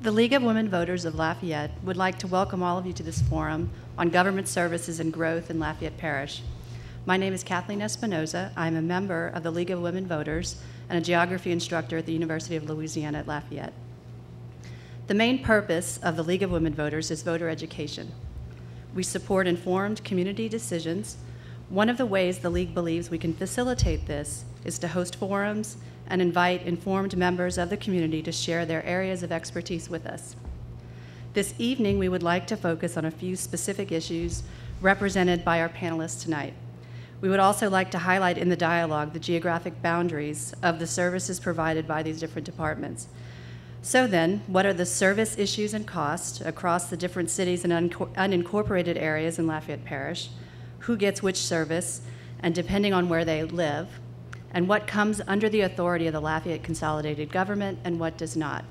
The League of Women Voters of Lafayette would like to welcome all of you to this forum on government services and growth in Lafayette Parish. My name is Kathleen Espinoza. I'm a member of the League of Women Voters and a geography instructor at the University of Louisiana at Lafayette. The main purpose of the League of Women Voters is voter education. We support informed community decisions. One of the ways the League believes we can facilitate this is to host forums and invite informed members of the community to share their areas of expertise with us. This evening, we would like to focus on a few specific issues represented by our panelists tonight. We would also like to highlight in the dialogue the geographic boundaries of the services provided by these different departments. So then, what are the service issues and costs across the different cities and unincorporated areas in Lafayette Parish? Who gets which service, and depending on where they live? And what comes under the authority of the Lafayette Consolidated Government and what does not?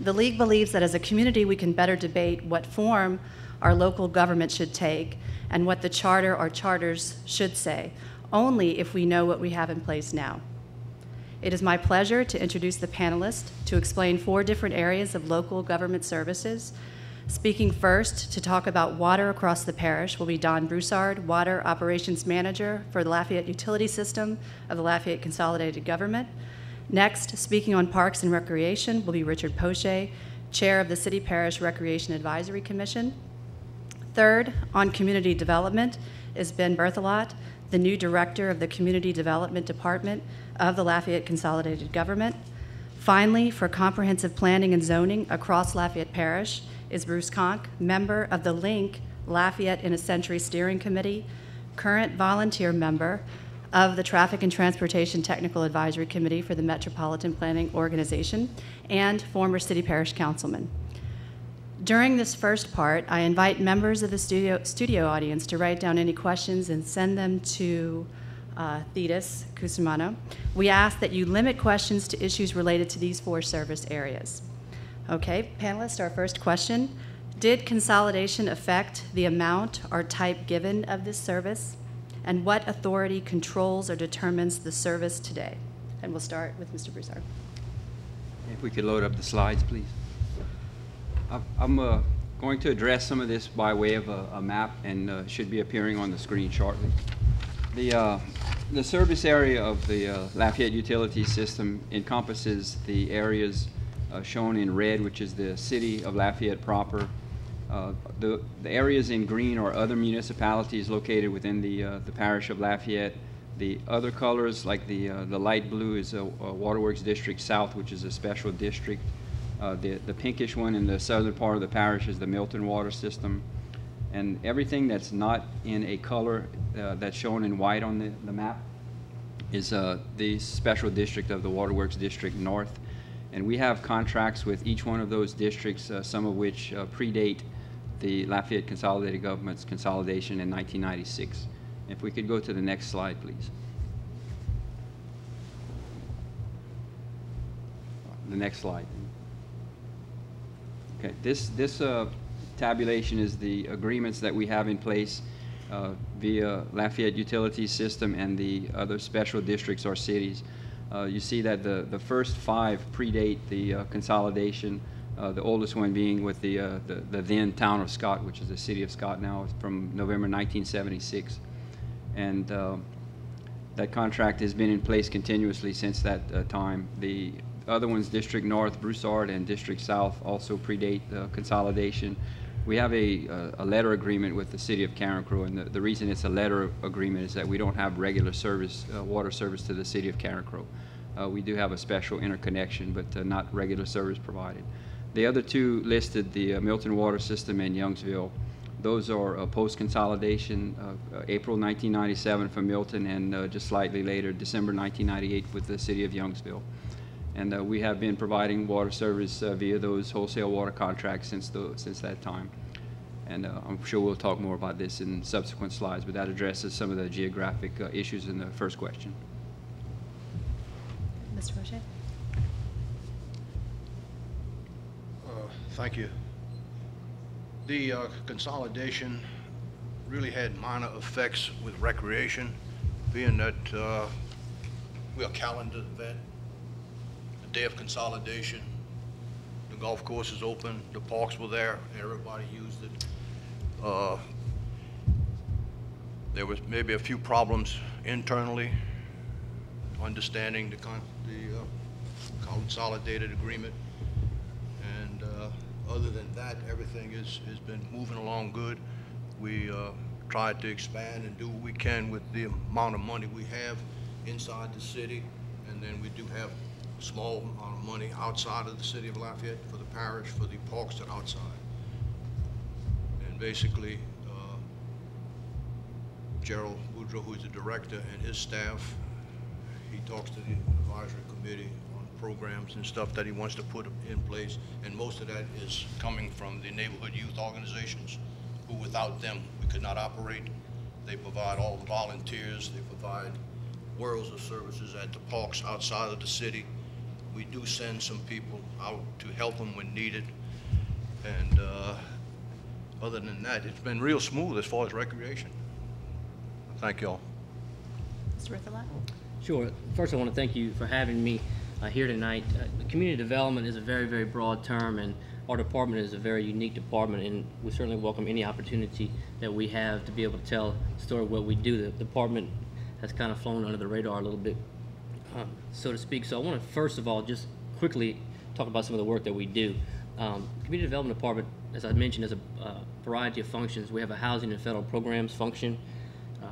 The League believes that as a community we can better debate what form our local government should take and what the charter or charters should say, only if we know what we have in place now. It is my pleasure to introduce the panelists to explain 4 different areas of local government services. Speaking first to talk about water across the parish will be Don Broussard, Water Operations Manager for the Lafayette Utility System of the Lafayette Consolidated Government. Next, speaking on Parks and Recreation will be Richard Poche, Chair of the City Parish Recreation Advisory Commission. Third, on Community Development is Ben Berthelot, the new Director of the Community Development Department of the Lafayette Consolidated Government. Finally, for Comprehensive Planning and Zoning across Lafayette Parish is Bruce Conk, member of the LINC Lafayette in a Century Steering Committee, current volunteer member of the Traffic and Transportation Technical Advisory Committee for the Metropolitan Planning Organization, and former City Parish Councilman. During this first part, I invite members of the studio audience to write down any questions and send them to Thetis Kusumano. We ask that you limit questions to issues related to these 4 service areas. Okay, panelists, our first question. Did consolidation affect the amount or type given of this service? And what authority controls or determines the service today? And we'll start with Mr. Broussard. If we could load up the slides, please. I'm going to address some of this by way of a map and should be appearing on the screen shortly. The service area of the Lafayette Utility System encompasses the areas shown in red, which is the city of Lafayette proper. The areas in green are other municipalities located within the parish of Lafayette. The other colors, like the light blue, is a Waterworks District South, which is a special district. The pinkish one in the southern part of the parish is the Milton Water System. And everything that's not in a color that's shown in white on the map is the special district of the Waterworks District North. And we have contracts with each one of those districts, some of which predate the Lafayette Consolidated Government's consolidation in 1996. If we could go to the next slide, please. The next slide. Okay, this tabulation is the agreements that we have in place via Lafayette Utility System and the other special districts or cities. You see that the first 5 predate the consolidation, the oldest one being with the then town of Scott, which is the city of Scott now, from November 1976. And that contract has been in place continuously since that time. The other ones, District North, Broussard, and District South, also predate consolidation. We have a letter agreement with the city of Carencro, and the reason it's a letter agreement is that we don't have regular service, water service to the city of Carencro. We do have a special interconnection, but not regular service provided. The other 2 listed, the Milton Water System and Youngsville. Those are post-consolidation, April 1997 for Milton, and just slightly later, December 1998 with the city of Youngsville. And we have been providing water service via those wholesale water contracts since that time. And I'm sure we'll talk more about this in subsequent slides, but that addresses some of the geographic issues in the first question. Mr. Roche? Thank you. The consolidation really had minor effects with recreation, being that we're a calendar event. The day of consolidation, the golf course is open, the parks were there, everybody used it. There was maybe a few problems internally, understanding the consolidated agreement, and other than that, everything has been moving along good. We tried to expand and do what we can with the amount of money we have inside the city, and then we do have a small amount of money outside of the city of Lafayette for the parish, for the parks that are outside. And basically, Gerald Woodrow, who is the director, and his staff, he talks to the advisory committee on programs and stuff that he wants to put in place, and most of that is coming from the neighborhood youth organizations, who without them we could not operate. They provide all the volunteers, they provide worlds of services at the parks outside of the city. We do send some people out to help them when needed, and other than that, it's been real smooth as far as recreation. Thank you all. Mr. Rithala? Sure. First, I want to thank you for having me here tonight. Community development is a very, very broad term, and our department is a very unique department, and we certainly welcome any opportunity that we have to be able to tell the story of what we do. The department has kind of flown under the radar a little bit, so to speak. So I want to first of all just quickly talk about some of the work that we do. Community development department, as I mentioned, has a variety of functions. We have a housing and federal programs function,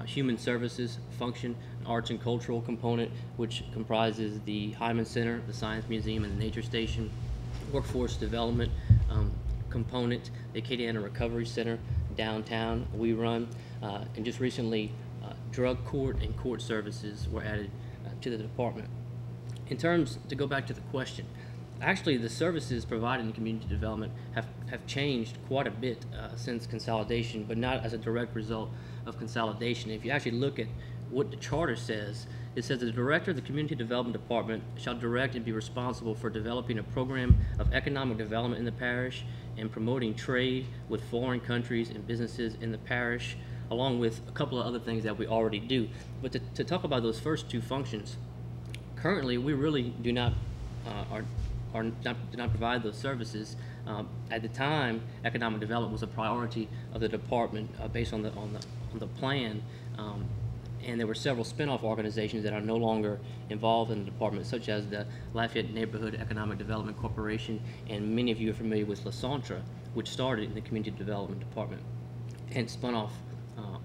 human services function, an arts and cultural component, which comprises the Hyman Center, the Science Museum, and the Nature Station, workforce development component, the Acadiana Recovery Center downtown we run, and just recently drug court and court services were added to the department. In terms, to go back to the question, actually the services provided in community development have changed quite a bit since consolidation, but not as a direct result of consolidation. If you actually look at what the charter says, it says the director of the Community Development Department shall direct and be responsible for developing a program of economic development in the parish and promoting trade with foreign countries and businesses in the parish, along with a couple of other things that we already do. But to talk about those first two functions, currently we really do not do not provide those services. At the time, economic development was a priority of the department based on the plan, and there were several spin-off organizations that are no longer involved in the department, such as the Lafayette Neighborhood Economic Development Corporation, and many of you are familiar with LaSantra, which started in the Community Development Department and spun off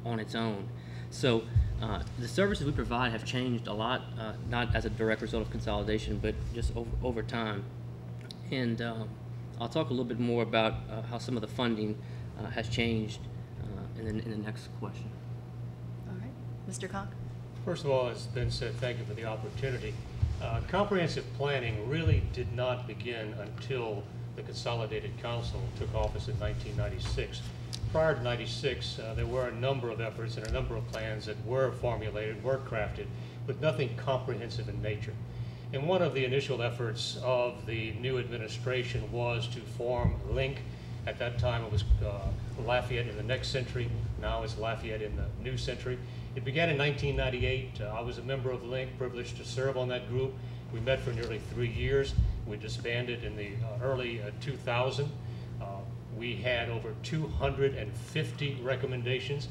on its own. So the services we provide have changed a lot, not as a direct result of consolidation, but just over time. And I'll talk a little bit more about how some of the funding has changed in the next question. All right. Mr. Cox? First of all, as Ben said, thank you for the opportunity. Comprehensive planning really did not begin until the Consolidated Council took office in 1996. Prior to 96, there were a number of efforts and a number of plans that were formulated, were crafted, but nothing comprehensive in nature. And one of the initial efforts of the new administration was to form LINC. At that time it was Lafayette in the next century, now it's Lafayette in the new century. It began in 1998. I was a member of LINC, privileged to serve on that group. We met for nearly 3 years. We disbanded in the early 2000. We had over 250 recommendations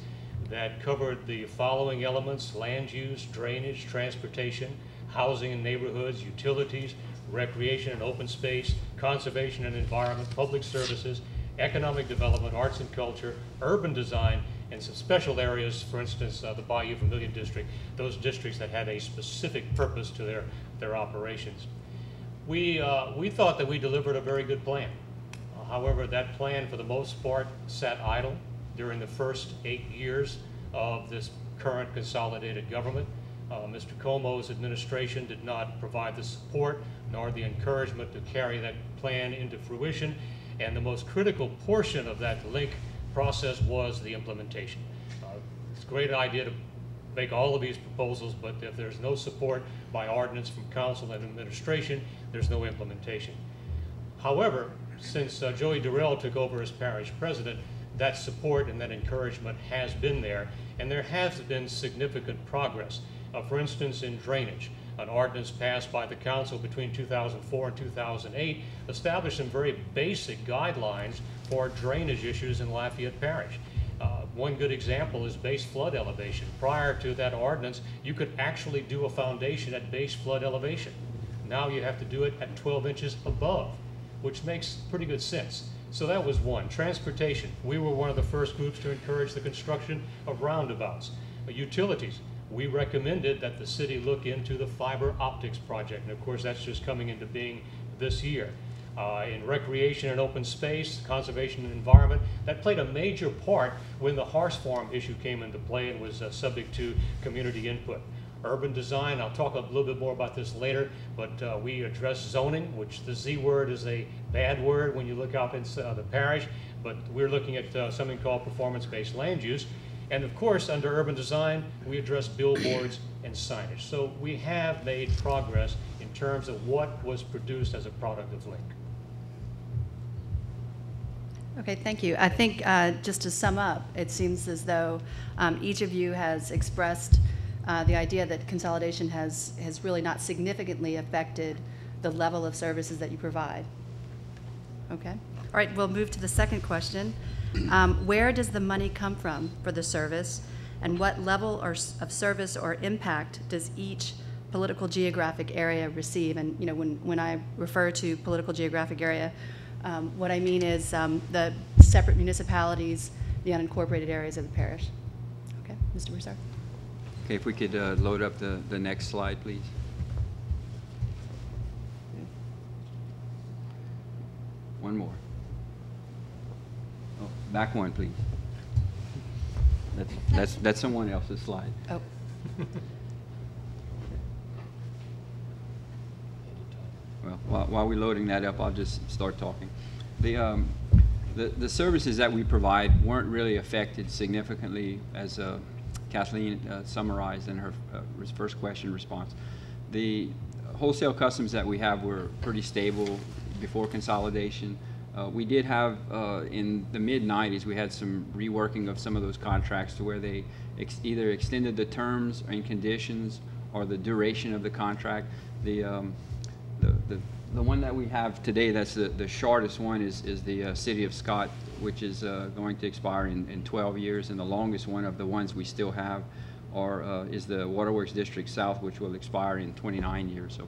that covered the following elements: land use, drainage, transportation, housing and neighborhoods, utilities, recreation and open space, conservation and environment, public services, economic development, arts and culture, urban design, and some special areas, for instance, the Bayou Vermilion District, those districts that had a specific purpose to their operations. We thought that we delivered a very good plan. However, that plan, for the most part, sat idle during the first 8 years of this current consolidated government. Mr. Como's administration did not provide the support nor the encouragement to carry that plan into fruition, and the most critical portion of that LINC process was the implementation. It's a great idea to make all of these proposals, but if there's no support by ordinance from council and administration, there's no implementation. However, since Joey Durrell took over as parish president, that support and that encouragement has been there, and there has been significant progress. For instance, in drainage, An ordinance passed by the council between 2004 and 2008 established some very basic guidelines for drainage issues in Lafayette Parish. One good example is base flood elevation. Prior to that ordinance, you could actually do a foundation at base flood elevation. Now you have to do it at 12 inches above, which makes pretty good sense. So that was one. Transportation. We were one of the first groups to encourage the construction of roundabouts. Utilities. We recommended that the city look into the fiber optics project, and of course that's just coming into being this year. In recreation and open space, conservation and environment, that played a major part when the horse farm issue came into play and was subject to community input. Urban design, I'll talk a little bit more about this later, but we address zoning, which the Z word is a bad word when you look out in the parish, but we're looking at something called performance-based land use. And of course, under urban design, we address billboards and signage. So we have made progress in terms of what was produced as a product of Link. Okay, thank you. I think just to sum up, it seems as though each of you has expressed the idea that consolidation has really not significantly affected the level of services that you provide. Okay. All right, we'll move to the second question. Where does the money come from for the service, and what level of service or impact does each political geographic area receive? And you know, when I refer to political geographic area, what I mean is the separate municipalities, the unincorporated areas of the parish. Okay, Mr. Broussard. Okay, if we could load up the next slide, please. One more. Oh, back one, please. That's someone else's slide. Oh. Well, while we're loading that up, I'll just start talking. The services that we provide weren't really affected significantly, as Kathleen summarized in her first question response. The wholesale customers that we have were pretty stable before consolidation. We did have, in the mid-90s, we had some reworking of some of those contracts to where they either extended the terms and conditions or the duration of the contract. The one that we have today, that's the shortest one, is the City of Scott, which is going to expire in 12 years, and the longest one of the ones we still have is the Waterworks District South, which will expire in 29 years. So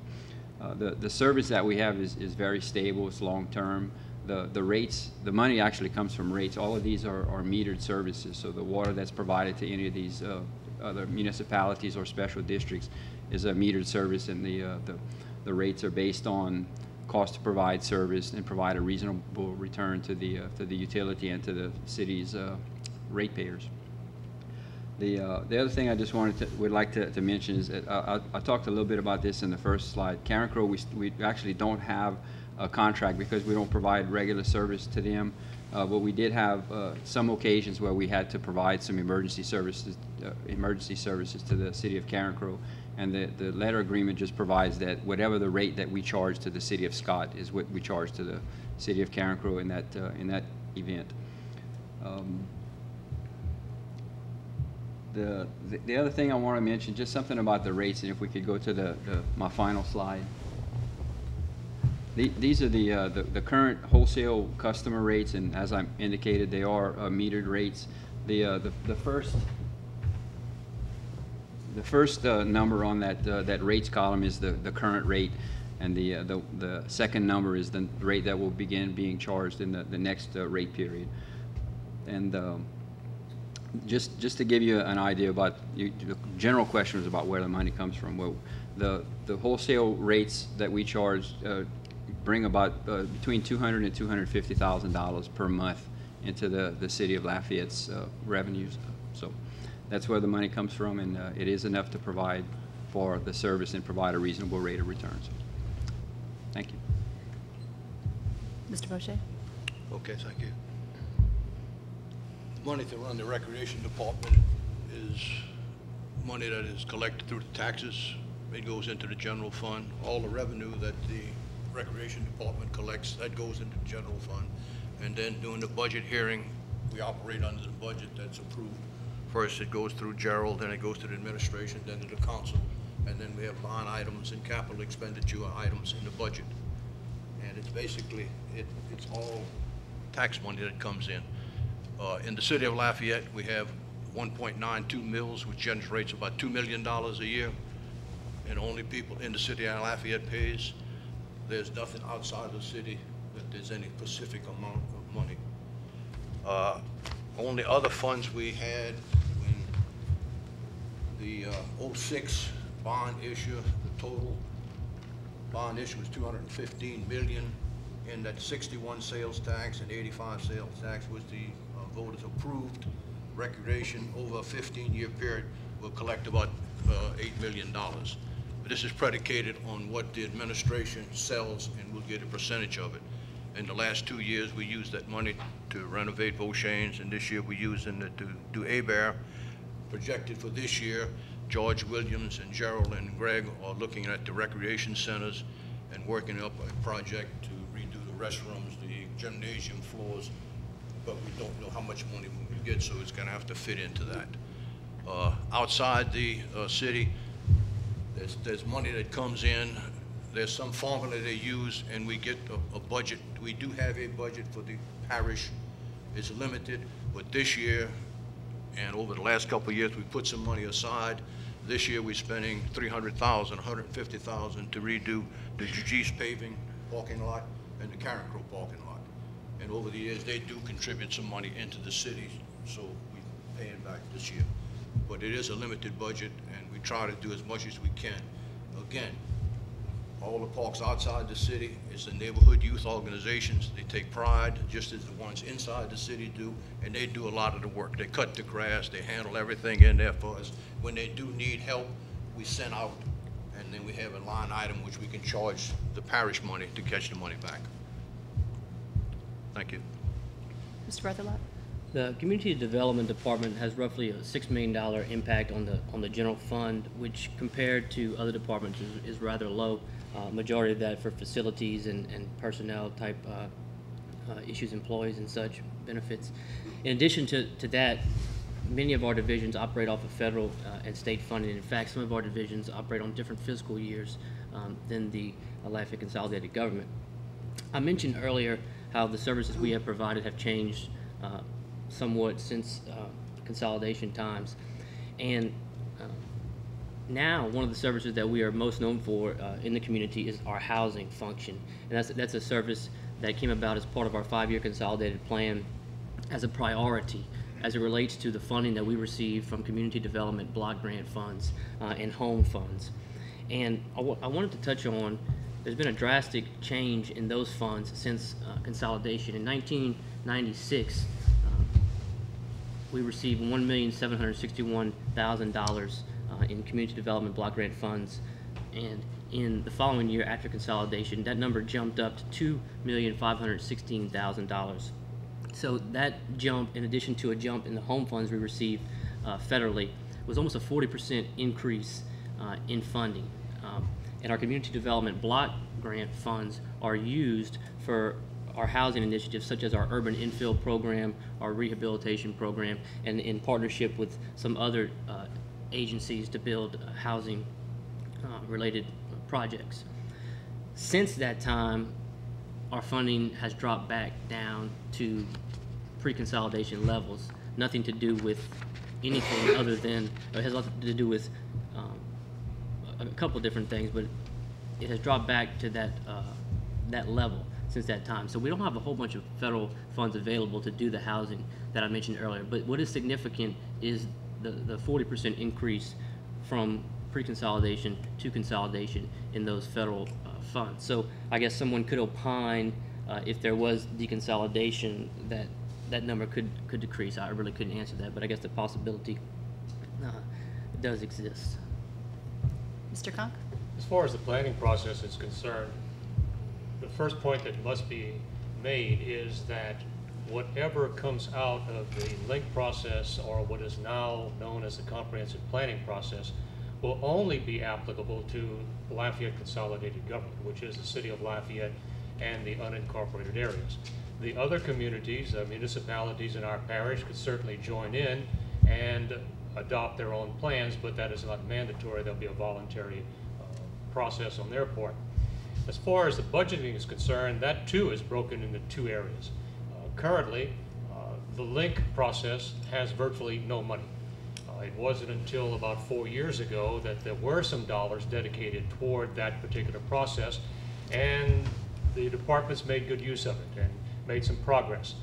the service that we have is very stable, it's long-term. The rates, the money actually comes from rates. All of these are metered services, so the water that's provided to any of these other municipalities or special districts is a metered service, and the rates are based on cost to provide service and provide a reasonable return to the utility and to the city's ratepayers. The other thing I just would like to mention is that I talked a little bit about this in the first slide. Carencro, we actually don't have a contract because we don't provide regular service to them, but we did have some occasions where we had to provide some emergency services to the city of Carencro. And the letter agreement just provides that whatever the rate that we charge to the city of Scott is what we charge to the city of Carencro in that event. The other thing I want to mention, just something about the rates, and if we could go to my final slide. These are the current wholesale customer rates, and as I indicated, they are metered rates. The first number on that rates column is the current rate, and the second number is the rate that will begin being charged in the next rate period. And just to give you an idea about the general question was about where the money comes from. Well, the wholesale rates that we charge bring about between $200,000 and $250,000 per month into the city of Lafayette's revenues. So that's where the money comes from, and it is enough to provide for the service and provide a reasonable rate of return. So, thank you. Mr. Boucher? Okay, thank you. Money to run the recreation department is money that is collected through the taxes. It goes into the general fund. All the revenue that the recreation department collects, that goes into the general fund. And then during the budget hearing, we operate under the budget that's approved. First it goes through Gerald, then it goes to the administration, then to the council, and then we have line items and capital expenditure items in the budget. And it's basically, it's all tax money that comes in. In the city of Lafayette, we have 1.92 mills, which generates about $2 million a year, and only people in the city of Lafayette pays. There's nothing outside the city that there's any specific amount of money. Only other funds we had when the 06 bond issue, the total bond issue was $215 million, and that 61 sales tax and 85 sales tax was the voters approved. Recreation over a 15-year period will collect about $8 million. But this is predicated on what the administration sells, and we'll get a percentage of it. In the last 2 years, we used that money to renovate Beauchesne's, and this year we're using it to do Abear. Projected for this year, George Williams and Gerald and Greg are looking at the recreation centers and working up a project to redo the restrooms, the gymnasium floors, but we don't know how much money we will get, so it's going to have to fit into that. Outside the city, there's money that comes in. There's some formula they use, and we get a budget. We do have a budget for the parish. It's limited, but this year and over the last couple of years, we put some money aside. This year, we're spending $300,000, $150,000 to redo the Jugees paving parking lot and the Karen Crow parking lot. And over the years, they do contribute some money into the city, so we're paying back this year. But it is a limited budget, and we try to do as much as we can. Again, all the parks outside the city is the neighborhood youth organizations. They take pride, just as the ones inside the city do, and they do a lot of the work. They cut the grass, they handle everything in there for us. When they do need help, we send out, and then we have a line item which we can charge the parish money to catch the money back. Thank you. Mr. Berthelot? The Community Development Department has roughly a $6 million impact on the general fund, which compared to other departments is rather low. Majority of that for facilities and personnel type issues, employees and such, benefits. In addition to that, many of our divisions operate off of federal and state funding. In fact, some of our divisions operate on different fiscal years than the Lafayette Consolidated Government. I mentioned earlier how the services we have provided have changed somewhat since consolidation times, and now one of the services that we are most known for in the community is our housing function, and that's a service that came about as part of our 5-year consolidated plan as a priority as it relates to the funding that we receive from community development block grant funds and home funds. And I wanted to touch on, there's been a drastic change in those funds since consolidation. In 1996, we received $1,761,000 in community development block grant funds, and in the following year after consolidation, that number jumped up to $2,516,000. So that jump, in addition to a jump in the home funds we received federally, was almost a 40% increase in funding. And our community development block grant funds are used for our housing initiatives, such as our urban infill program, our rehabilitation program, and in partnership with some other agencies to build housing related projects. Since that time, our funding has dropped back down to pre-consolidation levels. Nothing to do with anything other than, it has a lot to do with a couple different things, but it has dropped back to that level since that time. So we don't have a whole bunch of federal funds available to do the housing that I mentioned earlier. But what is significant is the 40% increase from pre-consolidation to consolidation in those federal funds. So I guess someone could opine if there was deconsolidation that number could decrease. I really couldn't answer that, but I guess the possibility does exist. Mr. Conk? As far as the planning process is concerned, the first point that must be made is that whatever comes out of the link process, or what is now known as the comprehensive planning process, will only be applicable to Lafayette Consolidated Government, which is the city of Lafayette and the unincorporated areas. The other communities, municipalities in our parish could certainly join in and adopt their own plans, but that is not mandatory. There'll be a voluntary process on their part. As far as the budgeting is concerned, that too is broken into two areas. Currently, the link process has virtually no money. It wasn't until about 4 years ago that there were some dollars dedicated toward that particular process, and the departments made good use of it and made some progress.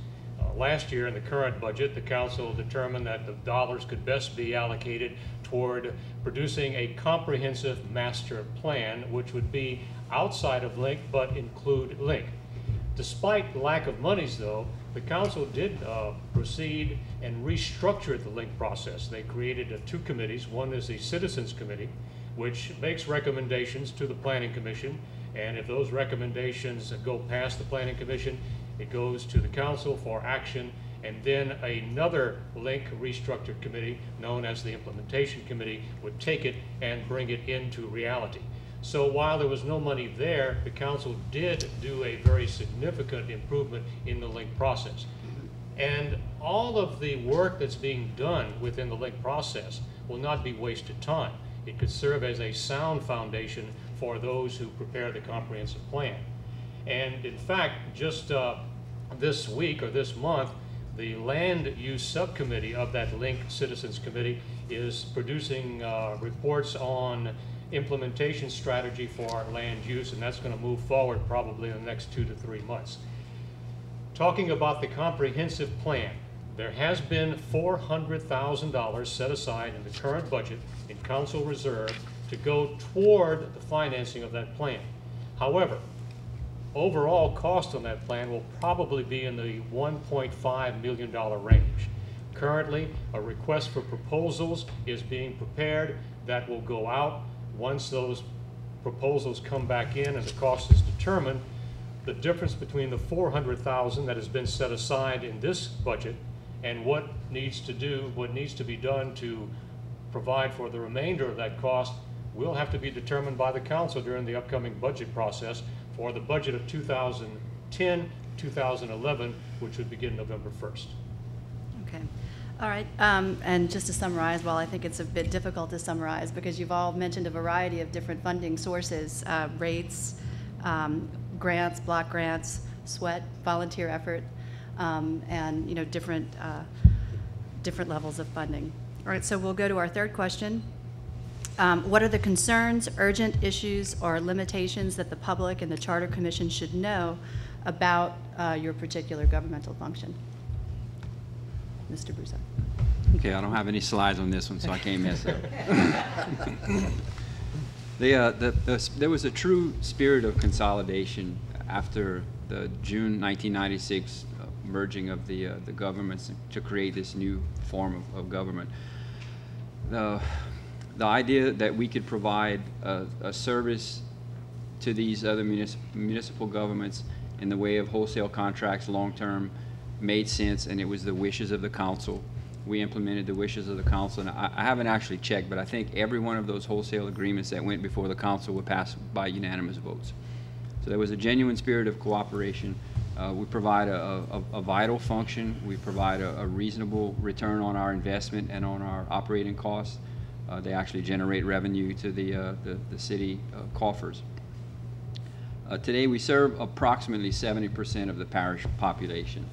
Last year in the current budget, the council determined that the dollars could best be allocated toward producing a comprehensive master plan, which would be outside of Link but include Link. Despite lack of monies, though, the council did proceed and restructure the Link process. They created two committees. One is the Citizens Committee, which makes recommendations to the Planning Commission, and if those recommendations go past the Planning Commission, it goes to the council for action, and then another Link restructured committee known as the Implementation Committee would take it and bring it into reality. So while there was no money there, the council did do a very significant improvement in the Link process. And all of the work that's being done within the Link process will not be wasted time. It could serve as a sound foundation for those who prepare the comprehensive plan. And in fact, just this week or this month, the Land Use Subcommittee of that Link Citizens Committee is producing reports on implementation strategy for land use, and that's going to move forward probably in the next 2 to 3 months. Talking about the comprehensive plan, there has been $400,000 set aside in the current budget in council reserve to go toward the financing of that plan. However, overall cost on that plan will probably be in the $1.5 million range. Currently, a request for proposals is being prepared that will go out. Once those proposals come back in and the cost is determined, the difference between the $400,000 that has been set aside in this budget and what needs to be done to provide for the remainder of that cost will have to be determined by the council during the upcoming budget process for the budget of 2010-2011, which would begin November 1st. Okay. All right. And just to summarize, well, I think it's a bit difficult to summarize because you've all mentioned a variety of different funding sources, rates, grants, block grants, sweat, volunteer effort, and different levels of funding. All right, so we'll go to our third question. What are the concerns, urgent issues, or limitations that the public and the Charter Commission should know about your particular governmental function? Mr. Broussard. Okay, I don't have any slides on this one, so I can't mess up. There was a true spirit of consolidation after the June 1996 merging of the governments to create this new form of government. The idea that we could provide a service to these other municipal governments in the way of wholesale contracts long-term made sense, and it was the wishes of the council. We implemented the wishes of the council, and I haven't actually checked, but I think every one of those wholesale agreements that went before the council were passed by unanimous votes. So there was a genuine spirit of cooperation. We provide a vital function. We provide a reasonable return on our investment and on our operating costs. They actually generate revenue to the city coffers. Today we serve approximately 70% of the parish population,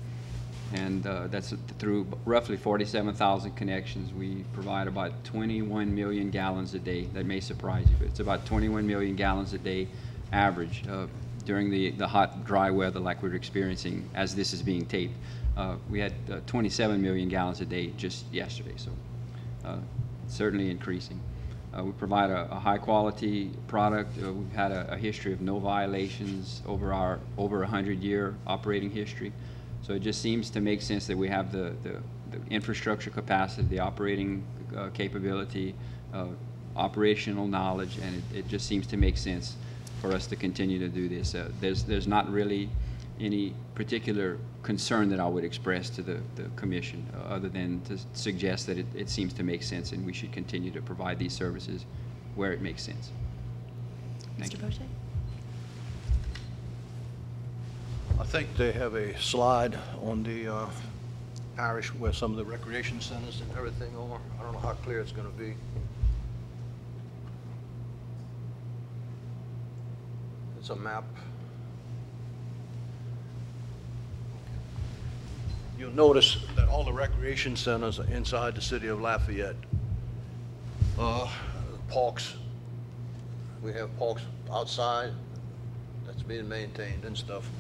and that's through roughly 47,000 connections. We provide about 21 million gallons a day. That may surprise you, but it's about 21 million gallons a day average during the hot, dry weather like we're experiencing as this is being taped. We had 27 million gallons a day just yesterday, so certainly increasing. We provide a high-quality product. We've had a history of no violations over our over 100-year operating history. So it just seems to make sense that we have the infrastructure capacity, the operating capability, operational knowledge, and it just seems to make sense for us to continue to do this. There's not really any particular concern that I would express to the commission other than to suggest that it seems to make sense and we should continue to provide these services where it makes sense. Thank you. Mr. Boucher? I think they have a slide on the parish where some of the recreation centers and everything are. I don't know how clear it's going to be. It's a map. You'll notice that all the recreation centers are inside the city of Lafayette. Parks, we have parks outside that's being maintained and stuff.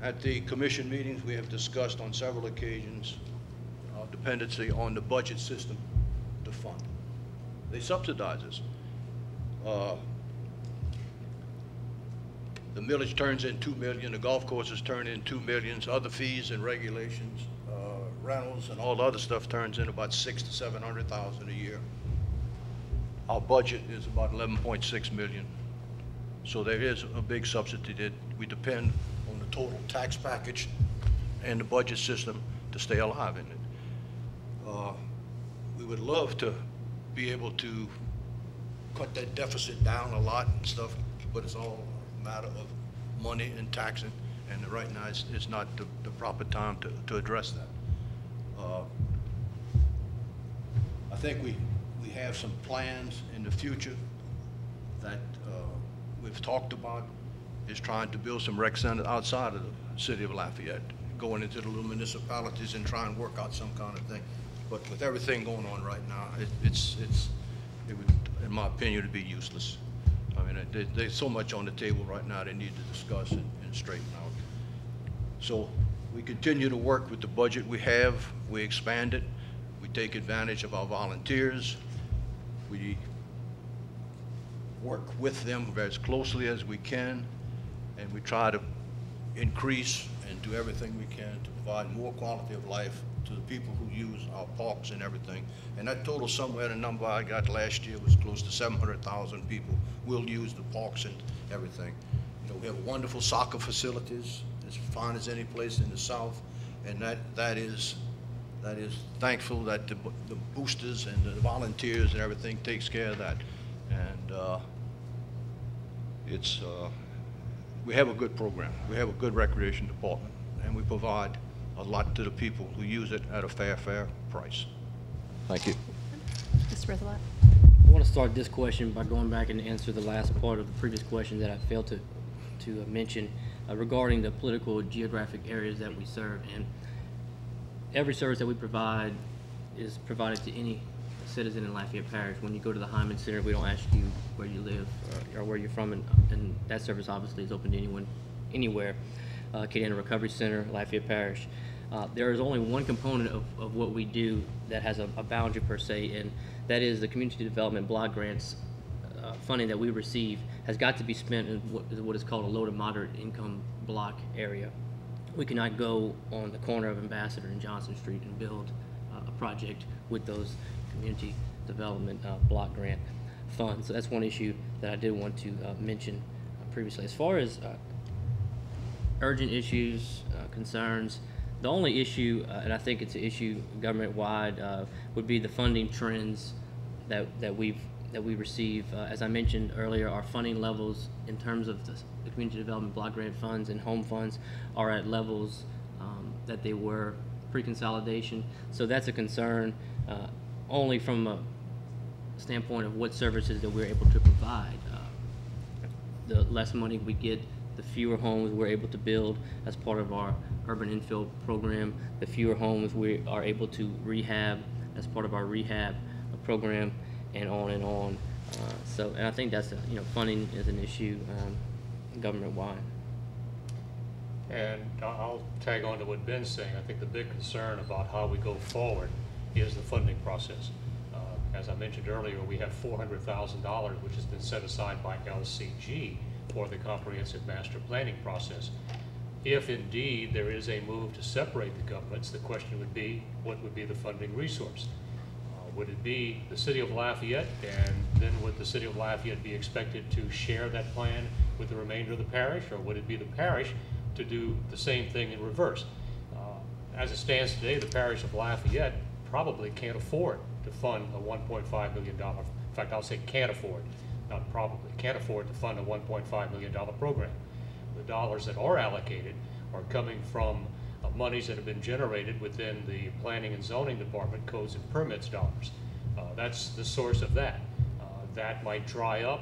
At the commission meetings, we have discussed on several occasions our dependency on the budget system to fund. They subsidize us. The millage turns in $2 million, the golf courses turn in $2 million, other fees and regulations, rentals and all the other stuff turns in about $600,000 to $700,000 a year. Our budget is about $11.6 million. So there is a big subsidy that we depend on the total tax package and the budget system to stay alive in it. We would love to be able to cut that deficit down a lot and stuff, but it's all a matter of money and taxing, and right now it's not the proper time to address that. I think we have some plans in the future that we've talked about, is trying to build some rec centers outside of the city of Lafayette, going into the little municipalities and try and work out some kind of thing. But with everything going on right now, it would, in my opinion, it'd be useless. I mean, there's so much on the table right now they need to discuss and straighten out. So we continue to work with the budget we have. We expand it. We take advantage of our volunteers. We work with them as closely as we can, and we try to increase and do everything we can to provide more quality of life to the people who use our parks and everything. And that total somewhere, the number I got last year was close to 700,000 people will use the parks and everything. You know, we have wonderful soccer facilities, as fine as any place in the South, and that is thankful that the boosters and the volunteers and everything takes care of that. And we have a good program. We have a good recreation department, and we provide a lot to the people who use it at a fair price. Thank you. Mr. Rizalot. I want to start this question by going back and answer the last part of the previous question that I failed to mention regarding the political geographic areas that we serve. And every service that we provide is provided to any citizen in Lafayette Parish. When you go to the Hyman Center, we don't ask you where you live or where you're from, and that service obviously is open to anyone, anywhere. Acadiana Recovery Center, Lafayette Parish. There is only one component of what we do that has a boundary per se, and that is the community development block grants funding that we receive has got to be spent in what is called a low to moderate income block area. We cannot go on the corner of Ambassador and Johnson Street and build a project with those community development block grant funds. So that's one issue that I did want to mention previously. As far as urgent issues, concerns, the only issue, and I think it's an issue government-wide, would be the funding trends that we receive. As I mentioned earlier, our funding levels in terms of the community development block grant funds and home funds are at levels that they were pre-consolidation. So that's a concern only from a standpoint of what services that we're able to provide. The less money we get, the fewer homes we're able to build as part of our urban infill program, the fewer homes we are able to rehab as part of our rehab program, and on and on. And I think that's funding is an issue government-wide. And I'll tag on to what Ben's saying. I think the big concern about how we go forward is the funding process. As I mentioned earlier, we have $400,000 which has been set aside by LCG for the comprehensive master planning process. If indeed there is a move to separate the governments, the question would be, what would be the funding resource? Would it be the city of Lafayette, and then would the city of Lafayette be expected to share that plan with the remainder of the parish, or would it be the parish to do the same thing in reverse? As it stands today, the parish of Lafayette probably can't afford to fund a $1.5 million, in fact, I'll say can't afford, not probably, can't afford to fund a $1.5 million program. The dollars that are allocated are coming from monies that have been generated within the Planning and Zoning Department codes and permits dollars. That's the source of that. That might dry up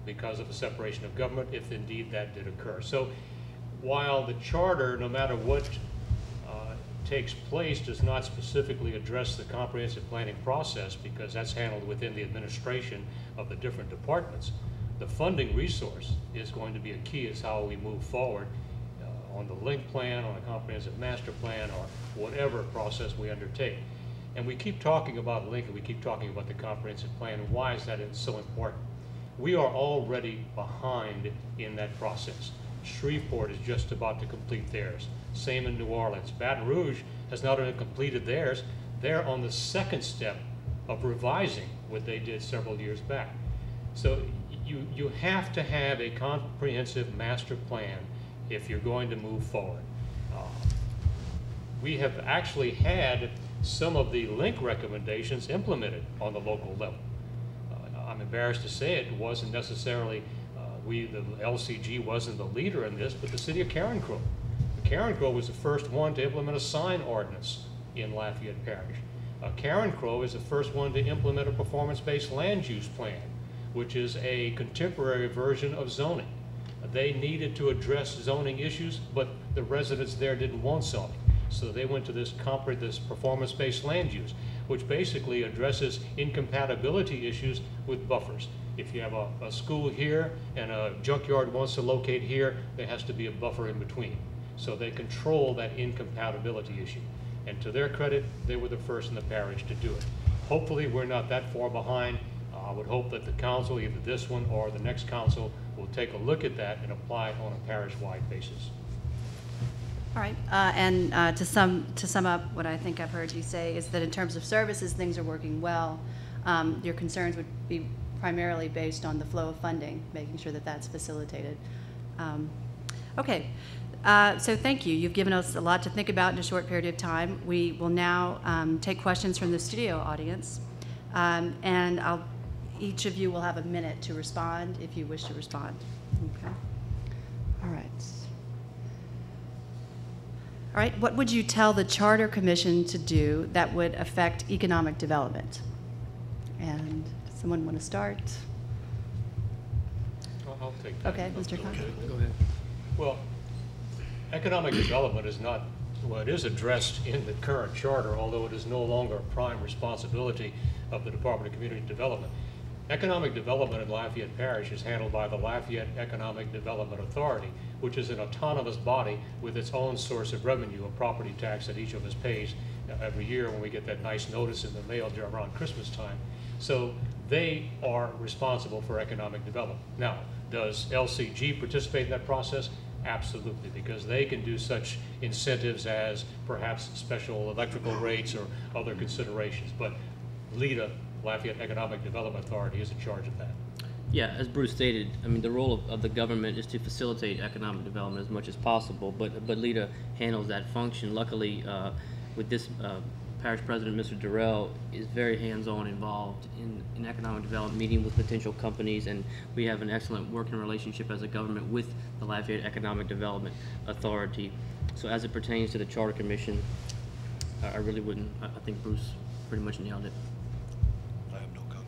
because of a separation of government, if indeed that did occur. So while the charter, no matter what takes place, does not specifically address the comprehensive planning process, because that's handled within the administration of the different departments, the funding resource is going to be a key as how we move forward on the link plan, on a comprehensive master plan, or whatever process we undertake. And we keep talking about link, and we keep talking about the comprehensive plan, and why is that so important? We are already behind in that process. Shreveport is just about to complete theirs. Same in New Orleans. Baton Rouge has not only completed theirs, they're on the second step of revising what they did several years back. So you have to have a comprehensive master plan if you're going to move forward. We have actually had some of the link recommendations implemented on the local level. I'm embarrassed to say it wasn't necessarily, the LCG wasn't the leader in this, but the city of Carencro. Carencro was the first one to implement a sign ordinance in Lafayette Parish. Carencro is the first one to implement a performance-based land use plan, which is a contemporary version of zoning. They needed to address zoning issues, but the residents there didn't want zoning. So they went to this performance-based land use, which basically addresses incompatibility issues with buffers. If you have a school here and a junkyard wants to locate here, there has to be a buffer in between. So they control that incompatibility issue. And to their credit, they were the first in the parish to do it. Hopefully we're not that far behind. I would hope that the council, either this one or the next council, will take a look at that and apply it on a parish-wide basis. All right, and to sum up, what I think I've heard you say is that in terms of services, things are working well. Your concerns would be primarily based on the flow of funding, making sure that that's facilitated. Okay, so thank you. You've given us a lot to think about in a short period of time. We will now take questions from the studio audience, and each of you will have a minute to respond if you wish to respond. Okay. All right. All right, what would you tell the Charter Commission to do that would affect economic development? And does someone want to start? I'll take that. Okay, Mr. Cox. Go ahead. Well, economic development is not, well, it is addressed in the current charter, although it is no longer a prime responsibility of the Department of Community Development. Economic development in Lafayette Parish is handled by the Lafayette Economic Development Authority, which is an autonomous body with its own source of revenue, a property tax that each of us pays every year when we get that nice notice in the mail around Christmas time. So they are responsible for economic development. Now, does LCG participate in that process? Absolutely, because they can do such incentives as perhaps special electrical rates or other considerations. But LEDA, Lafayette Economic Development Authority, is in charge of that. Yeah, as Bruce stated, I mean, the role of the government is to facilitate economic development as much as possible, but LEDA handles that function. Luckily, with this parish president, Mr. Durrell, is very hands-on involved in economic development, meeting with potential companies, and we have an excellent working relationship as a government with the Lafayette Economic Development Authority. So as it pertains to the Charter Commission, I really wouldn't. I think Bruce pretty much nailed it. I have no comment.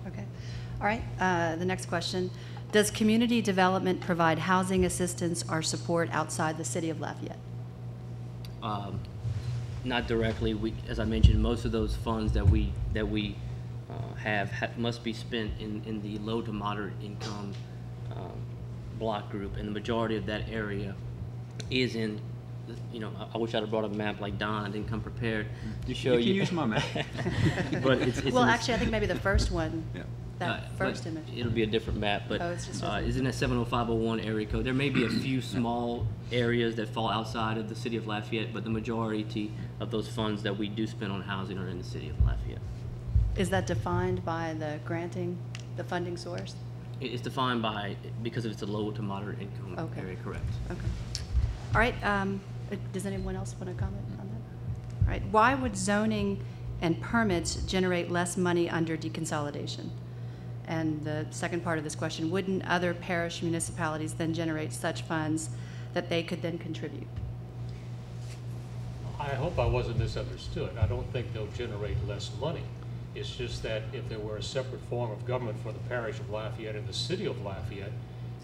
Okay. All right, the next question. Does community development provide housing assistance or support outside the city of Lafayette? Not directly. As I mentioned, most of those funds that we have must be spent in the low to moderate income block group, and the majority of that area is in. You know, I wish I'd have brought a map like Don. I didn't come prepared to show you. You can use my map. But it's Well, actually, I think maybe the first one. Yeah. That first image. It'll be a different map, but Oh, it's just it's in that 70501 area code. There may be a few small areas that fall outside of the city of Lafayette, but the majority of those funds that we do spend on housing are in the city of Lafayette. Is that defined by the funding source? It's defined because it's a low to moderate income area, correct? Okay. All right, does anyone else want to comment on that? All right, why would zoning and permits generate less money under deconsolidation? And the second part of this question, wouldn't other parish municipalities then generate such funds that they could then contribute? I hope I wasn't misunderstood. I don't think they'll generate less money. It's just that if there were a separate form of government for the parish of Lafayette and the city of Lafayette,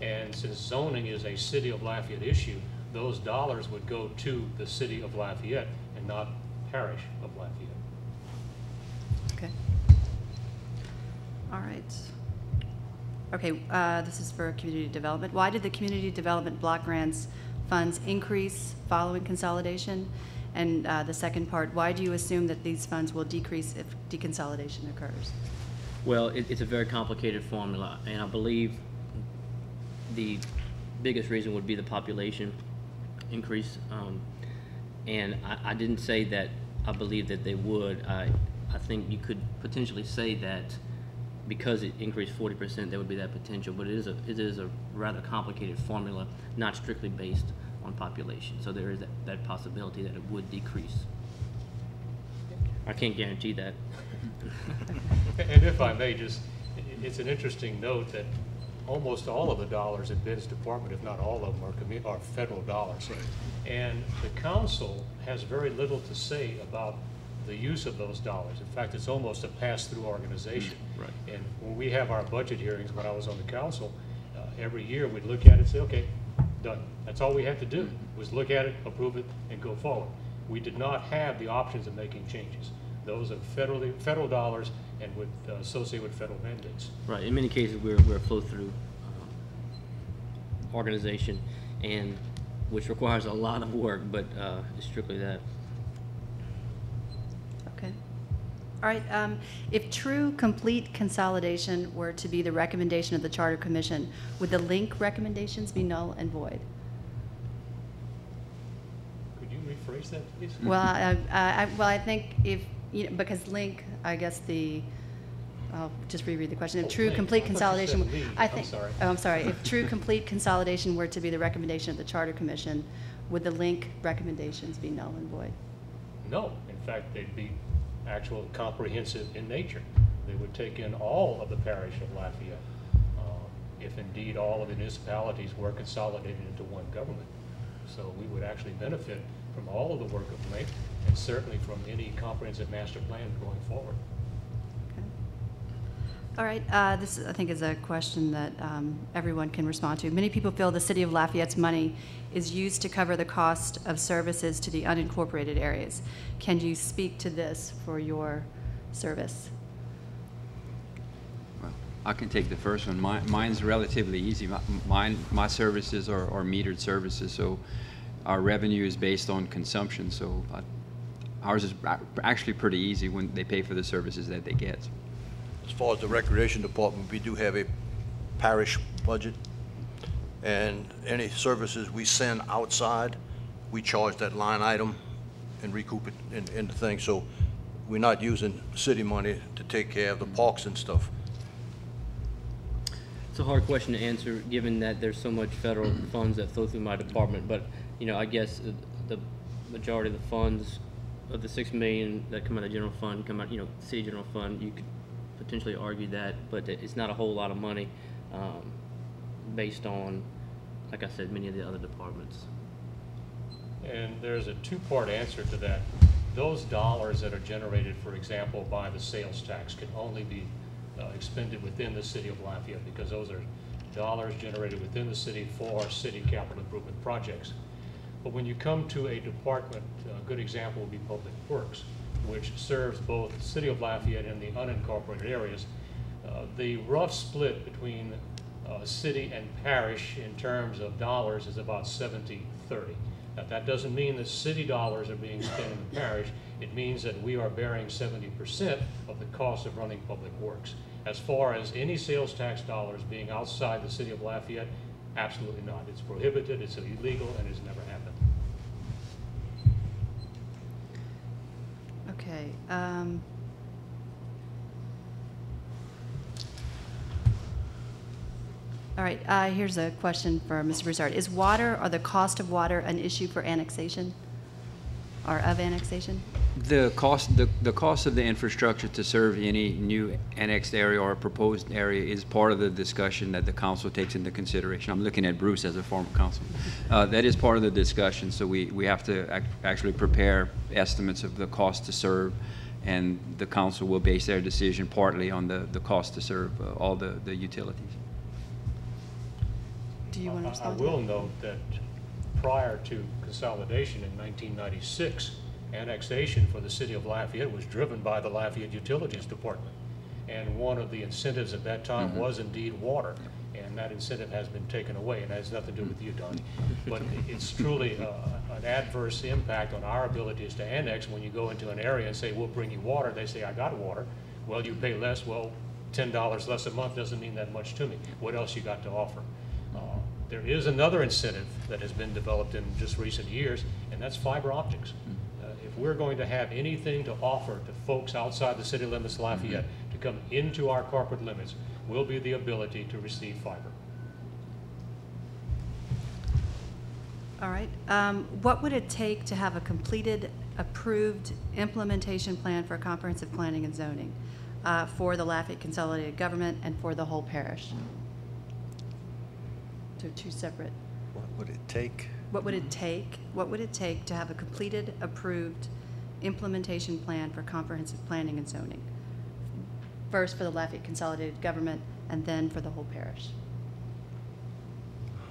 and since zoning is a city of Lafayette issue, those dollars would go to the city of Lafayette and not parish of Lafayette. Okay. All right. Okay, this is for community development. Why did the community development block grants funds increase following consolidation? And the second part, why do you assume that these funds will decrease if deconsolidation occurs? Well, it's a very complicated formula, and I believe the biggest reason would be the population increase. And I didn't say that I believe that they would. I think you could potentially say that because it increased 40%, there would be that potential, but it is a rather complicated formula, not strictly based on population. So there is that possibility that it would decrease. I can't guarantee that. And if I may, it's an interesting note that almost all of the dollars in Ben's department, if not all of them, are federal dollars. Right. And the council has very little to say about the use of those dollars. In fact, it's almost a pass-through organization. Right. And when we have our budget hearings, when I was on the council, every year we'd look at it and say, okay, done. That's all we had to do, was look at it, approve it, and go forward. We did not have the options of making changes. Those are federal dollars and would associate with federal mandates. Right. In many cases, we're a flow-through organization, and which requires a lot of work, but it's strictly that. Okay. All right. If true complete consolidation were to be the recommendation of the Charter Commission, would the link recommendations be null and void? Could you rephrase that, please? Well, I think if, because link, I guess I'll just reread the question. If true complete consolidation, I'm sorry. Oh, I'm sorry. If true complete consolidation were to be the recommendation of the Charter Commission, would the link recommendations be null and void? No. In fact, they'd be actual comprehensive in nature. They would take in all of the parish of Lafayette, if indeed all of the municipalities were consolidated into one government. So we would actually benefit from all of the work of link, and certainly from any comprehensive master plan going forward. Okay. All right, this I think is a question that everyone can respond to. Many people feel the city of Lafayette's money is used to cover the cost of services to the unincorporated areas. Can you speak to this for your service? Well, I can take the first one. Mine's relatively easy. My services are metered services, so our revenue is based on consumption. So ours is actually pretty easy when they pay for the services that they get. As far as the recreation department, we do have a parish budget, and any services we send outside, we charge that line item and recoup it in the thing. So we're not using city money to take care of the parks and stuff. It's a hard question to answer, given that there's so much federal funds that flow through my department. But I guess the majority of the funds of the $6 million that come out of the general fund come out, city general fund. You could potentially argue that, but it's not a whole lot of money based on, like I said, many of the other departments. And there's a two-part answer to that. Those dollars that are generated, for example, by the sales tax can only be expended within the city of Lafayette, because those are dollars generated within the city for city capital improvement projects. But when you come to a department, a good example would be Public Works, which serves both the city of Lafayette and the unincorporated areas. The rough split between city and parish in terms of dollars is about 70-30. Now, that doesn't mean that city dollars are being spent in the parish. It means that we are bearing 70% of the cost of running public works. As far as any sales tax dollars being outside the city of Lafayette, absolutely not. It's prohibited, it's illegal, and it's never happened. Okay. All right, here's a question for Mr. Broussard. Is water or the cost of water an issue for annexation? or of annexation? The cost of the infrastructure to serve any new annexed area or proposed area is part of the discussion that the council takes into consideration. I'm looking at Bruce as a former councilman. That is part of the discussion, so we have to actually prepare estimates of the cost to serve, and the council will base their decision partly on the cost to serve all the utilities. Do you want to I respond? will note that prior to consolidation in 1996, annexation for the city of Lafayette was driven by the Lafayette Utilities Department. And one of the incentives at that time was indeed water. And that incentive has been taken away, and has nothing to do with you, Donnie. But it's truly an adverse impact on our abilities to annex. When you go into an area and say, we'll bring you water, they say, I got water. Well, you pay less. Well, $10 less a month doesn't mean that much to me. What else you got to offer? There is another incentive that has been developed in just recent years, and that's fiber optics. If we're going to have anything to offer to folks outside the city limits of Lafayette to come into our corporate limits, will be the ability to receive fiber. All right. What would it take to have a completed, approved implementation plan for comprehensive planning and zoning for the Lafayette Consolidated Government and for the whole parish? So two separate. What would it take? What would it take? What would it take to have a completed, approved implementation plan for comprehensive planning and zoning? First for the Lafayette Consolidated Government and then for the whole parish.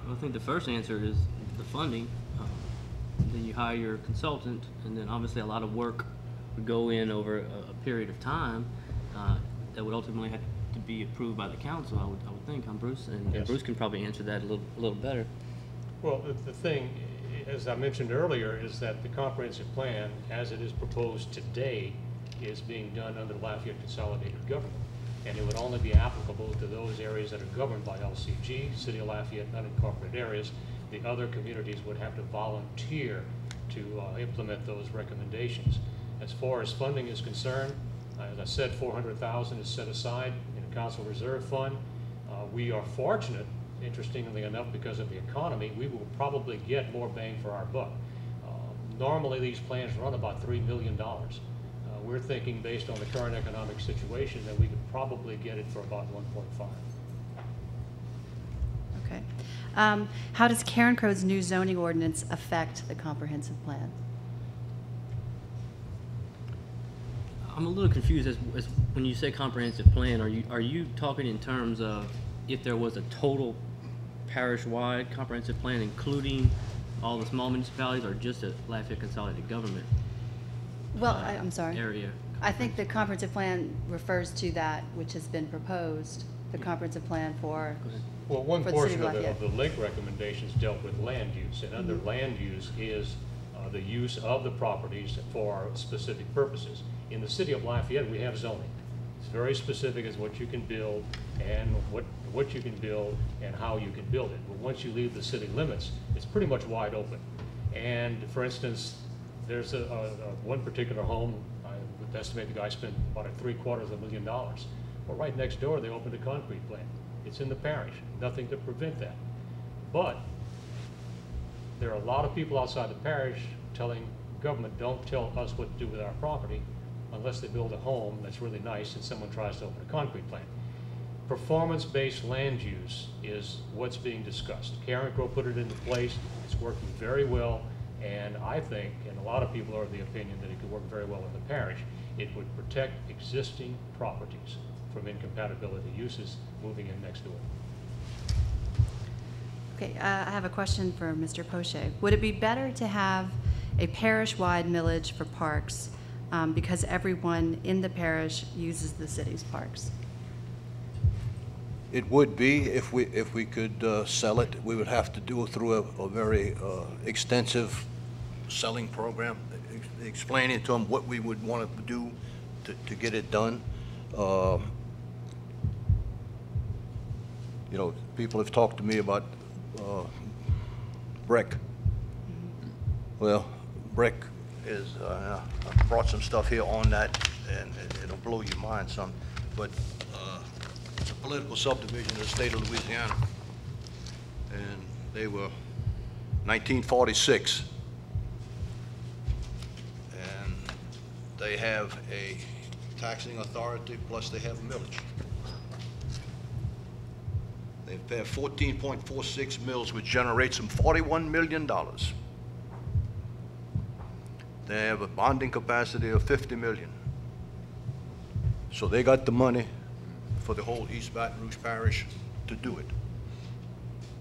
Well, I think the first answer is the funding. Then you hire your consultant, and then obviously a lot of work would go in over a period of time that would ultimately have to be approved by the council. I would think. I'm Bruce, and Yes. Bruce can probably answer that a little better. Well, the thing, as I mentioned earlier, is that the comprehensive plan, as it is proposed today, is being done under Lafayette Consolidated Government. And it would only be applicable to those areas that are governed by LCG, City of Lafayette, unincorporated areas. The other communities would have to volunteer to implement those recommendations. As far as funding is concerned, as I said, $400,000 is set aside in a council reserve fund. We are fortunate, interestingly enough, because of the economy, we will probably get more bang for our buck. Normally, these plans run about $3 million. We're thinking, based on the current economic situation, that we could probably get it for about 1.5. Okay. How does Karen Crow's new zoning ordinance affect the comprehensive plan? I'm a little confused as when you say comprehensive plan. Are you talking in terms of if there was a total parish-wide comprehensive plan, including all the small municipalities, or just a Lafayette Consolidated Government? Well, I'm sorry. Area. I think the comprehensive plan refers to that which has been proposed, the comprehensive plan for, Go ahead. Well, one For the city portion of of the link recommendations dealt with land use, and under land use is the use of the properties for specific purposes. In the city of Lafayette, we have zoning. It's very specific as what you can build and what you can build and how you can build it. But once you leave the city limits, it's pretty much wide open. And for instance, there's one particular home, I would estimate the guy spent about $750,000. Well, right next door, they opened a concrete plant. It's in the parish, nothing to prevent that. But there are a lot of people outside the parish telling government, don't tell us what to do with our property unless they build a home that's really nice and someone tries to open a concrete plant. Performance-based land use is what's being discussed. Karen Crow put it into place. It's working very well, and I think, and a lot of people are of the opinion that it could work very well in the parish. It would protect existing properties from incompatibility uses moving in next door. okay, I have a question for Mr. Poche. Would it be better to have a parish-wide millage for parks because everyone in the parish uses the city's parks? It would be if we could sell it. We would have to do it through a very extensive selling program, explaining to them what we would want to do to get it done. You know, people have talked to me about brick. Well, brick is, I brought some stuff here on that, and it'll blow your mind some, but it's a political subdivision of the state of Louisiana, and they were 1946. they have a taxing authority, plus they have a millage. They pay 14.46 mills, which generates them $41 million. They have a bonding capacity of 50 million. So they got the money for the whole East Baton Rouge Parish to do it.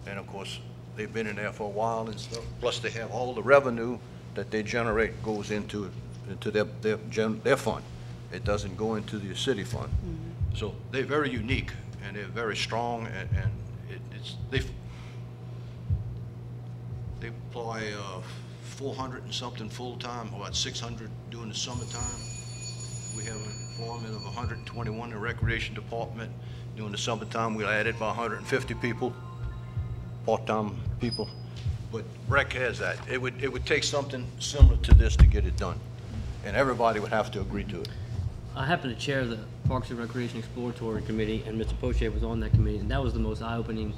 And of course, they've been in there for a while and stuff. Plus they have all the revenue that they generate goes into their fund. It doesn't go into the city fund. Mm-hmm. So they're very unique and they're very strong, and they employ 400 and something full-time, about 600 during the summertime. We have an employment of 121 in the recreation department. During the summertime, we'll add it by 150 people, part-time people. But REC has that. It would take something similar to this to get it done, and everybody would have to agree to it. I happen to chair the Parks and Recreation Exploratory Committee, and Mr. Poche was on that committee, and that was the most eye-opening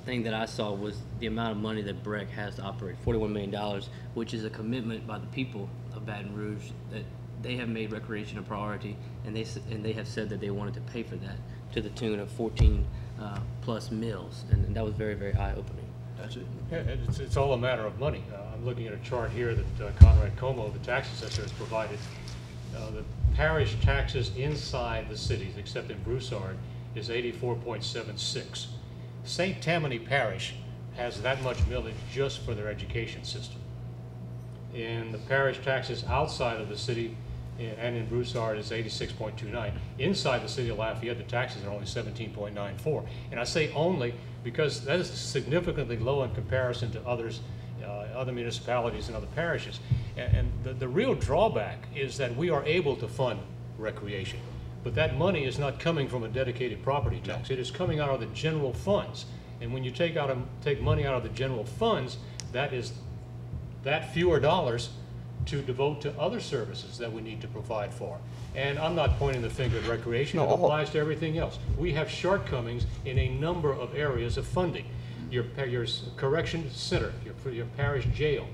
thing that I saw was the amount of money that BREC has to operate, $41 million, which is a commitment by the people of Baton Rouge that they have made recreation a priority, and they have said that they wanted to pay for that to the tune of 14 plus mills, and that was very, very eye-opening. That's it. Yeah, it's all a matter of money. I'm looking at a chart here that Conrad Como, the tax assessor, has provided. The parish taxes inside the cities, except in Broussard, is 84.76. St. Tammany Parish has that much millage just for their education system. And the parish taxes outside of the city and in Broussard is 86.29. Inside the city of Lafayette, the taxes are only 17.94. And I say only because that is significantly low in comparison to others, other municipalities and other parishes. And the real drawback is that we are able to fund recreation, but that money is not coming from a dedicated property tax. It is coming out of the general funds. And when you take money out of the general funds, that is fewer dollars to devote to other services that we need to provide for. And I'm not pointing the finger at recreation. It applies to everything else. We have shortcomings in a number of areas of funding. Your correction center, your parish jail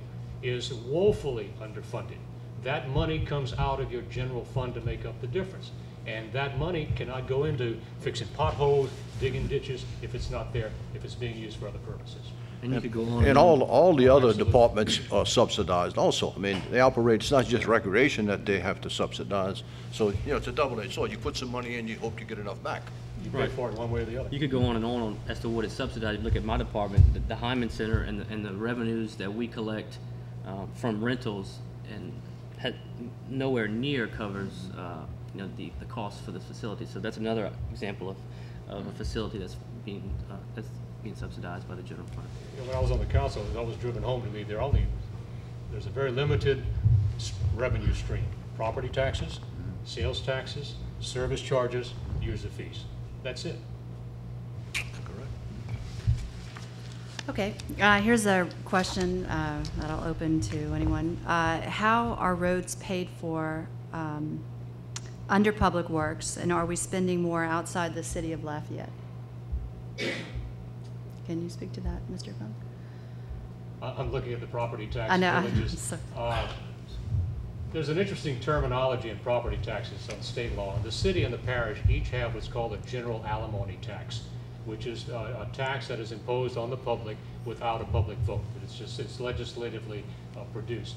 is woefully underfunded. That money comes out of your general fund to make up the difference. And that money cannot go into fixing potholes, digging ditches, if it's not there, if it's being used for other purposes. And you could go on. And all the other departments are subsidized also. I mean, they operate, it's not just recreation that they have to subsidize. So, you know, it's a double-edged sword. You put some money in, you hope you get enough back. You pay for it one way or the other. You could go on as to what is subsidized. Look at my department, the Hyman Center, and the revenues that we collect from rentals, and nowhere near covers you know, the cost for this facility. So that's another example of a facility that's being subsidized by the general fund. You know, when I was on the council, it was always driven home to me. There's a very limited revenue stream: property taxes, sales taxes, service charges, user fees. That's it. Correct. Okay, here's a question that I'll open to anyone. How are roads paid for under Public Works, and are we spending more outside the city of Lafayette? Can you speak to that, Mr. Funk? I'm looking at the property tax I know. villages. There's an interesting terminology in property taxes on state law. The city and the parish each have what's called a general alimony tax, which is a tax that is imposed on the public without a public vote. It's legislatively produced.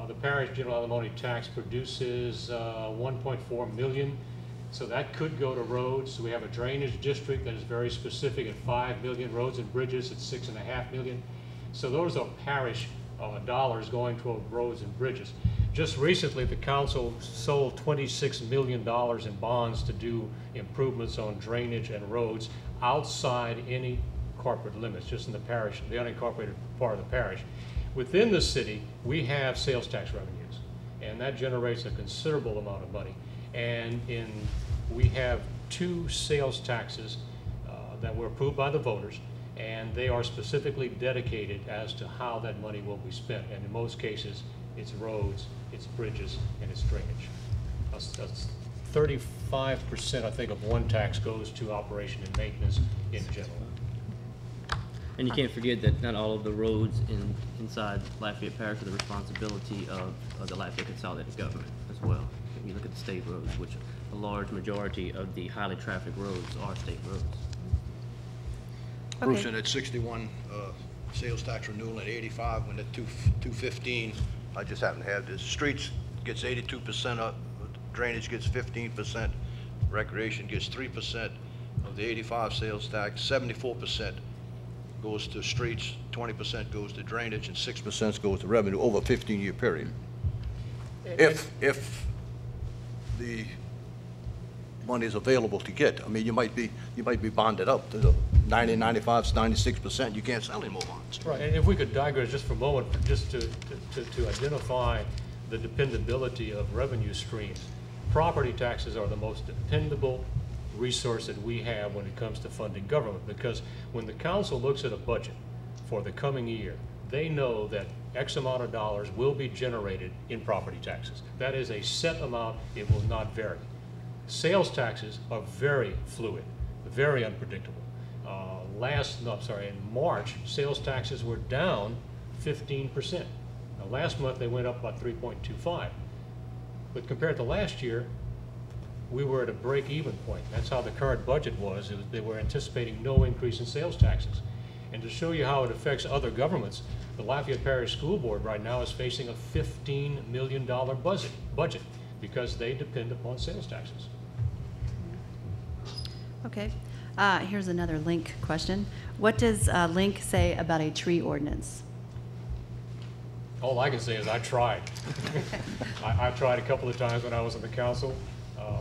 The parish general alimony tax produces 1.4 million. So that could go to roads. So we have a drainage district that is very specific at 5 million. Roads and bridges at 6.5 million. So those are parish dollars going toward roads and bridges. Just recently, the council sold $26 million in bonds to do improvements on drainage and roads outside any corporate limits, just in the parish, the unincorporated part of the parish. Within the city, we have sales tax revenues, and that generates a considerable amount of money. And we have 2 sales taxes that were approved by the voters, and they are specifically dedicated as to how that money will be spent. And in most cases, it's roads, it's bridges, and it's drainage. That's 35%, I think, of one tax goes to operation and maintenance in general. And you can't forget that not all of the roads inside Lafayette Parish are the responsibility of the Lafayette Consolidated Government as well. If you look at the state roads, which a large majority of the highly trafficked roads are state roads. Bruce, and at 61 sales tax renewal, at 85, when at 215, I just happen to have this. Streets gets 82% up, drainage gets 15%, recreation gets 3% of the 85 sales tax, 74% goes to streets, 20% goes to drainage, and 6% goes to revenue over a 15-year period. If the money is available to get, I mean, you might be bonded up to 90, 95, 96%. You can't sell any more bonds. Right, and if we could digress just for a moment, just to identify the dependability of revenue streams. Property taxes are the most dependable resource that we have when it comes to funding government, because when the council looks at a budget for the coming year, they know that X amount of dollars will be generated in property taxes. That is a set amount, it will not vary. Sales taxes are very fluid, very unpredictable. In March, sales taxes were down 15%. Now, last month they went up about 3.25. But compared to last year, we were at a break-even point. That's how the current budget was. They were anticipating no increase in sales taxes. And to show you how it affects other governments, the Lafayette Parish School Board right now is facing a $15 million budget because they depend upon sales taxes. Okay. Here's another Link question. What does Link say about a tree ordinance? All I can say is I tried. I tried a couple of times when I was on the council.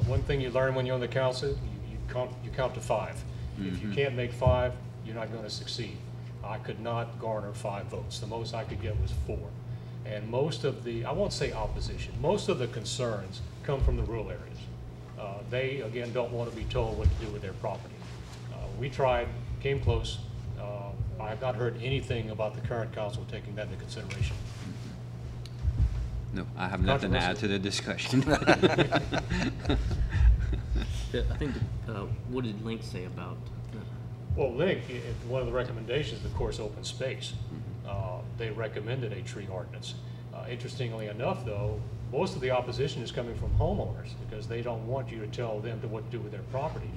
One thing you learn when you're on the council, you count to 5. Mm-hmm. If you can't make 5, you're not going to succeed. I could not garner 5 votes. The most I could get was 4. And most of the, I won't say opposition, most of the concerns come from the rural areas. They, again, don't want to be told what to do with their property. We tried, came close. I have not heard anything about the current council taking that into consideration. No, I have nothing to add to the discussion. I think, what did Link say about? Well, Link, one of the recommendations, of course, open space. They recommended a tree ordinance. Interestingly enough, though, most of the opposition is coming from homeowners because they don't want you to tell them what to do with their property.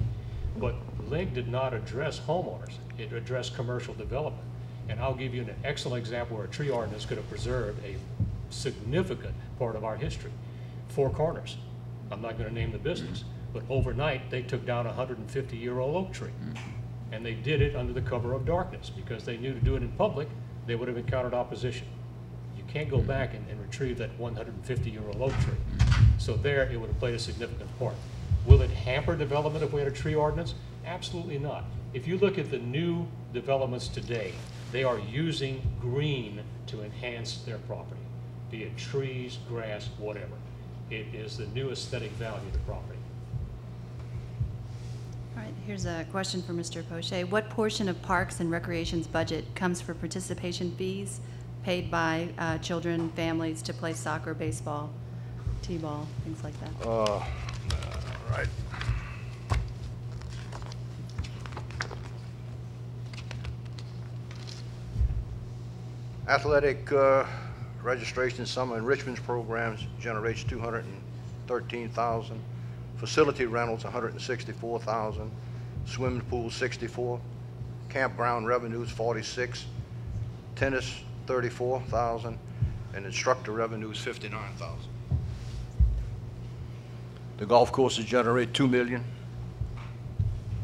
But Link did not address homeowners. It addressed commercial development. And I'll give you an excellent example where a tree ordinance could have preserved a significant part of our history. Four Corners. I'm not going to name the business, but overnight they took down a 150-year-old oak tree. And they did it under the cover of darkness because they knew to do it in public, they would have encountered opposition. You can't go back and retrieve that 150-year-old oak tree. So there it would have played a significant part. Will it hamper development if we had a tree ordinance? Absolutely not. If you look at the new developments today, they are using green to enhance their property, be it trees, grass, whatever. It is the new aesthetic value of the property. All right, here's a question for Mr. Poche. What portion of Parks and Recreation's budget comes for participation fees paid by children, families to play soccer, baseball, t-ball, things like that? Right. Athletic registration, summer enrichment programs generates $213,000. Facility rentals, $164,000. Swimming pool, $64,000. Campground revenues, $46,000. Tennis, $34,000. And instructor revenues, $59,000. The golf courses generate $2 million.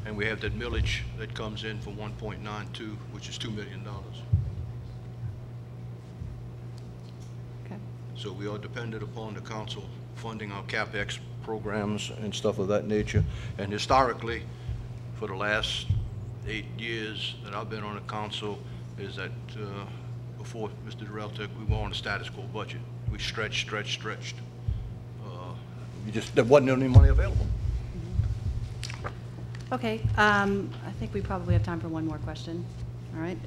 And we have that millage that comes in for 1.92, which is $2 million. Okay. So we are dependent upon the council funding our CapEx programs and stuff of that nature. And historically, for the last 8 years that I've been on the council, is that before Mr. Durrell took, we were on a status quo budget. We stretched. There wasn't any money available. Okay, I think we probably have time for one more question. All right.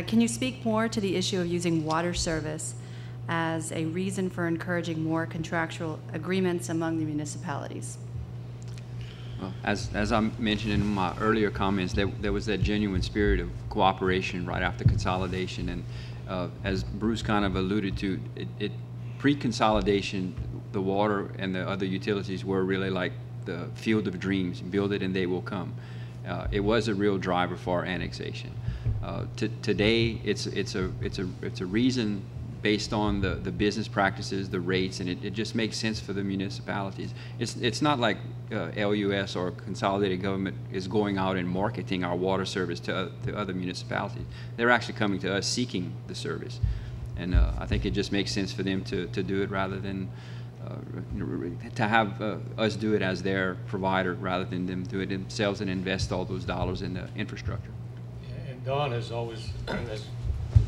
Can you speak more to the issue of using water service as a reason for encouraging more contractual agreements among the municipalities? Well, as I mentioned in my earlier comments, there was that genuine spirit of cooperation right after consolidation, and as Bruce kind of alluded to, pre-consolidation, the water and the other utilities were really like the field of dreams. Build it and they will come. It was a real driver for our annexation. Today, it's a reason based on the business practices, the rates, and it just makes sense for the municipalities. It's not like LUS or consolidated government is going out and marketing our water service to other municipalities. They're actually coming to us seeking the service. And I think it just makes sense for them to do it rather than to have us do it as their provider rather than them do it themselves and invest all those dollars in the infrastructure. And Don has always,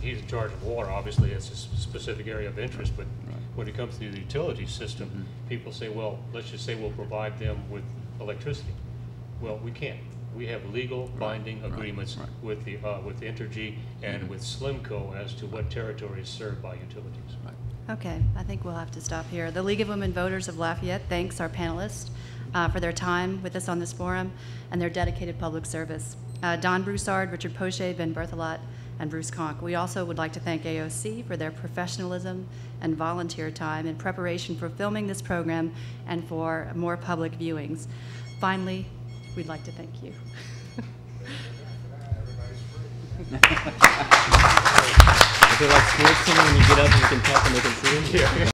he's in charge of water, obviously it's a specific area of interest, but when it comes to the utility system, people say, well, let's just say we'll provide them with electricity. Well, we can't. We have legal binding agreements with the Entergy and with Slimco as to what territory is served by utilities. Okay, I think we'll have to stop here. The League of Women Voters of Lafayette thanks our panelists for their time with us on this forum and their dedicated public service. Don Broussard, Richard Poche, Ben Berthelot, and Bruce Conk. We also would like to thank AOC for their professionalism and volunteer time in preparation for filming this program and for more public viewings. Finally, we'd like to thank you. I feel like sports, when you get up and you can talk and they can see you.